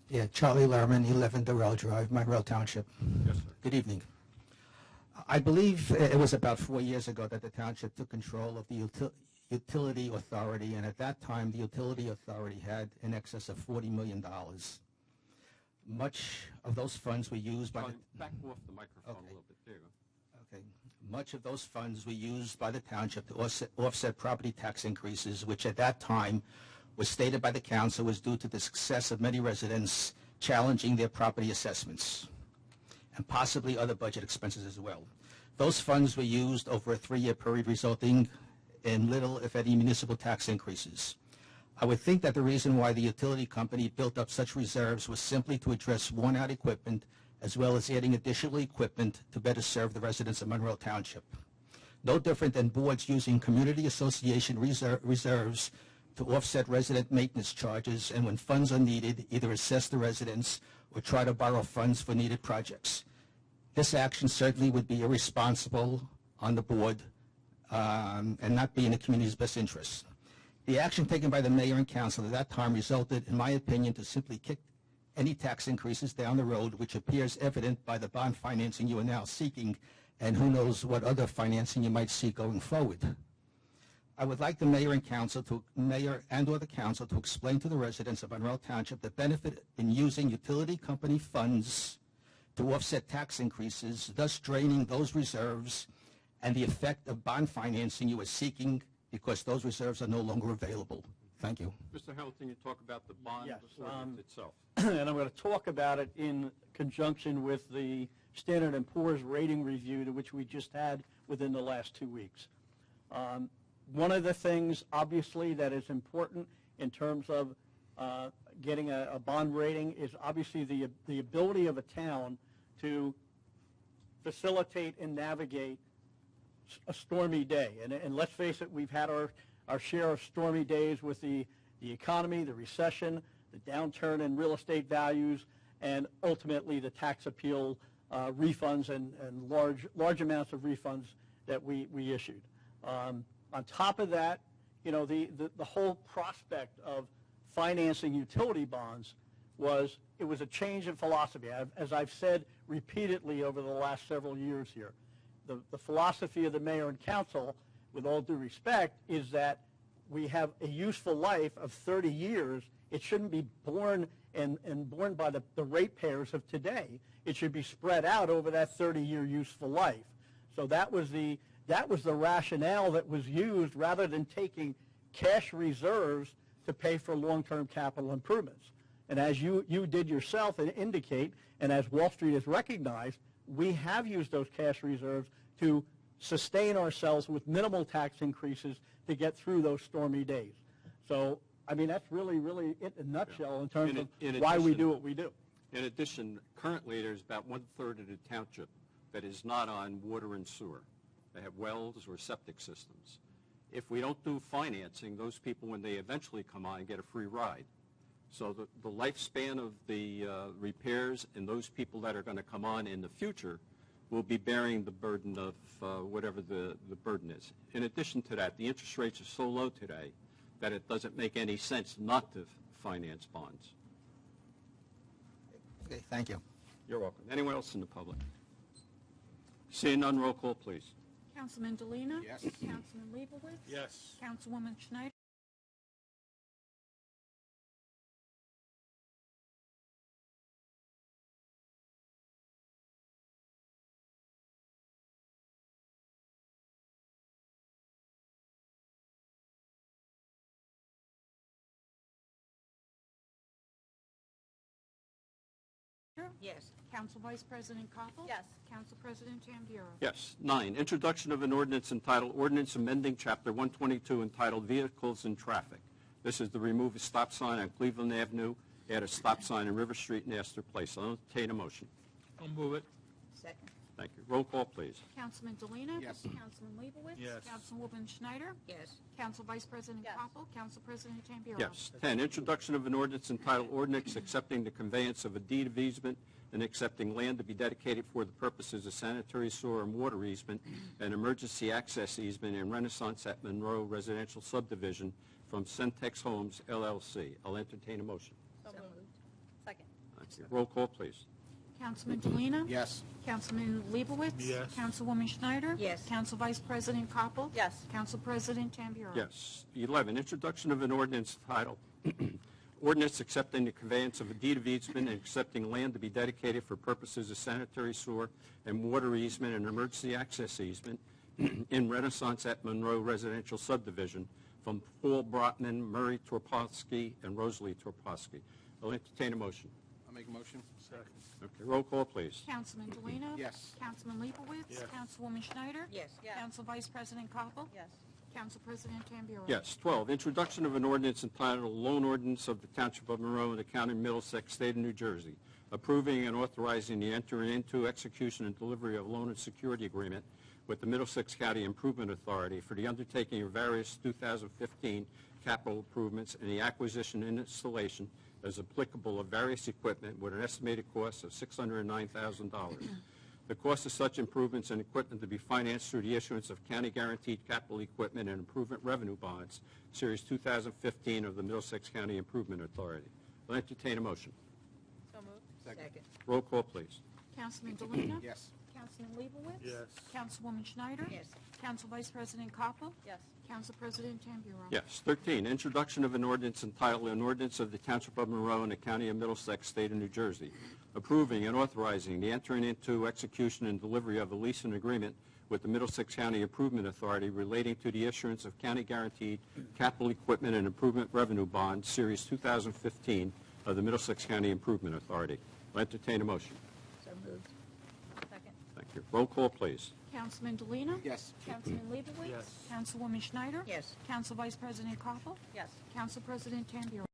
Yeah, Charlie Lerman, 11 Durrell Drive, Monroe Township. Yes, sir. Good evening. I believe it was about 4 years ago that the township took control of the utility authority, and at that time, the utility authority had in excess of $40 million. Much of those funds were used by Back off the microphone Okay. a little bit. There you go. Okay. Much of those funds were used by the township to offset property tax increases, which at that time was stated by the council was due to the success of many residents challenging their property assessments and possibly other budget expenses as well. Those funds were used over a 3-year period, resulting in little, if any, municipal tax increases. I would think that the reason why the utility company built up such reserves was simply to address worn-out equipment, as well as adding additional equipment to better serve the residents of Monroe Township. No different than boards using community association reserves to offset resident maintenance charges, and when funds are needed, either assess the residents or try to borrow funds for needed projects. This action certainly would be irresponsible on the board and not be in the community's best interest. The action taken by the mayor and council at that time resulted, in my opinion, to simply kick any tax increases down the road, which appears evident by the bond financing you are now seeking, and who knows what other financing you might seek going forward. I would like the mayor and or the council to explain to the residents of Monroe Township the benefit in using utility company funds to offset tax increases, thus draining those reserves, and the effect of bond financing you are seeking because those reserves are no longer available. Thank you. Mr. Hamilton, you talk about the bond Yes, ordinance itself. and I'm going to talk about it in conjunction with the Standard & Poor's rating review, to which we just had within the last 2 weeks. One of the things, obviously, that is important in terms of getting a bond rating is obviously the ability of a town to facilitate and navigate a stormy day. And let's face it, we've had our share of stormy days with the economy, the recession, the downturn in real estate values, and ultimately the tax appeal refunds and large amounts of refunds that we issued. On top of that, you know, the whole prospect of financing utility bonds was a change in philosophy. As I've said repeatedly over the last several years here, the philosophy of the mayor and council, with all due respect, is that we have a useful life of 30 years. It shouldn't be borne and borne by the ratepayers of today. It should be spread out over that 30-year useful life. So that was the rationale that was used, rather than taking cash reserves to pay for long-term capital improvements. And as you did yourself and indicate, and as Wall Street has recognized, we have used those cash reserves to sustain ourselves with minimal tax increases to get through those stormy days. So, I mean, that's really in a nutshell in terms of why we do what we do. In addition, currently there's about 1/3 of the township that is not on water and sewer. They have wells or septic systems. If we don't do financing, those people, when they eventually come on, get a free ride. So the lifespan of the repairs and those people that are going to come on in the future will be bearing the burden of whatever the burden is. In addition to that, the interest rates are so low today that it doesn't make any sense not to finance bonds. Okay, thank you. You're welcome. Anyone else in the public? Seeing none, roll call, please. Councilman Delina? Yes. Councilman Leibowitz? Yes. Councilwoman Schneider? Yes. Council Vice President Koppel? Yes. Council President Tambiero? Yes. 9, introduction of an ordinance entitled Ordinance Amending Chapter 122 entitled Vehicles and Traffic. This is to remove a stop sign on Cleveland Avenue, add a stop sign on River Street and Astor Place. I'll entertain a motion. I'll move it. Second. Thank you. Roll call, please. Councilman Delina? Yes. Councilman Leibowitz? Yes. Councilwoman Schneider? Yes. Council Vice President Yes. Koppel? Council President Tambiero? Yes. 10, introduction of an ordinance entitled Ordinance Accepting the Conveyance of a Deed of Easement and Accepting Land to be Dedicated for the Purposes of Sanitary Sewer and Water Easement and Emergency Access Easement in Renaissance at Monroe Residential Subdivision from Centex Homes, LLC. I'll entertain a motion. So moved. Second. Roll call, please. Councilman Delina? Yes. Councilman Leibowitz? Yes. Councilwoman Schneider? Yes. Council Vice President Koppel? Yes. Council President Tampiero? Yes. 11, introduction of an ordinance titled, Ordinance accepting the conveyance of a deed of easement and accepting land to be dedicated for purposes of sanitary sewer and water easement and emergency access easement in Renaissance at Monroe Residential Subdivision from Paul Brotman, Murray Torpowski, and Rosalie Torpowski. I'll entertain a motion. I'll make a motion. Second. Okay, roll call, please. Councilman Delina? Yes. Councilman Leibowitz? Yes. Councilwoman Schneider? Yes. Council Vice President Koppel? Yes. Council President Tampiero? Yes. 12, introduction of an ordinance entitled Loan Ordinance of the Township of Monroe in the County of Middlesex, State of New Jersey, approving and authorizing the entering into, execution, and delivery of loan and security agreement with the Middlesex County Improvement Authority for the undertaking of various 2015 capital improvements and the acquisition and installation as applicable of various equipment with an estimated cost of $609,000. The cost of such improvements and equipment to be financed through the issuance of county-guaranteed capital equipment and improvement revenue bonds, Series 2015 of the Middlesex County Improvement Authority. I'll entertain a motion. So moved. Second. Roll call, please. Councilman Delina? Yes. Councilman Leibowitz? Yes. Councilwoman Schneider? Yes. Council Vice President Koppel? Yes. Council President Tampiero? Yes. 13, introduction of an ordinance entitled An Ordinance of the Township of Monroe in the County of Middlesex, State of New Jersey, approving and authorizing the entering into, execution, and delivery of a lease and agreement with the Middlesex County Improvement Authority relating to the issuance of county-guaranteed capital equipment and improvement revenue bonds, Series 2015 of the Middlesex County Improvement Authority. I'll entertain a motion. So moved. Second. Thank you. Roll call, please. Councilman Delina? Yes. Councilman Leibowitz? Yes. Councilwoman Schneider? Yes. Council Vice President Koppel? Yes. Council President Tampiero?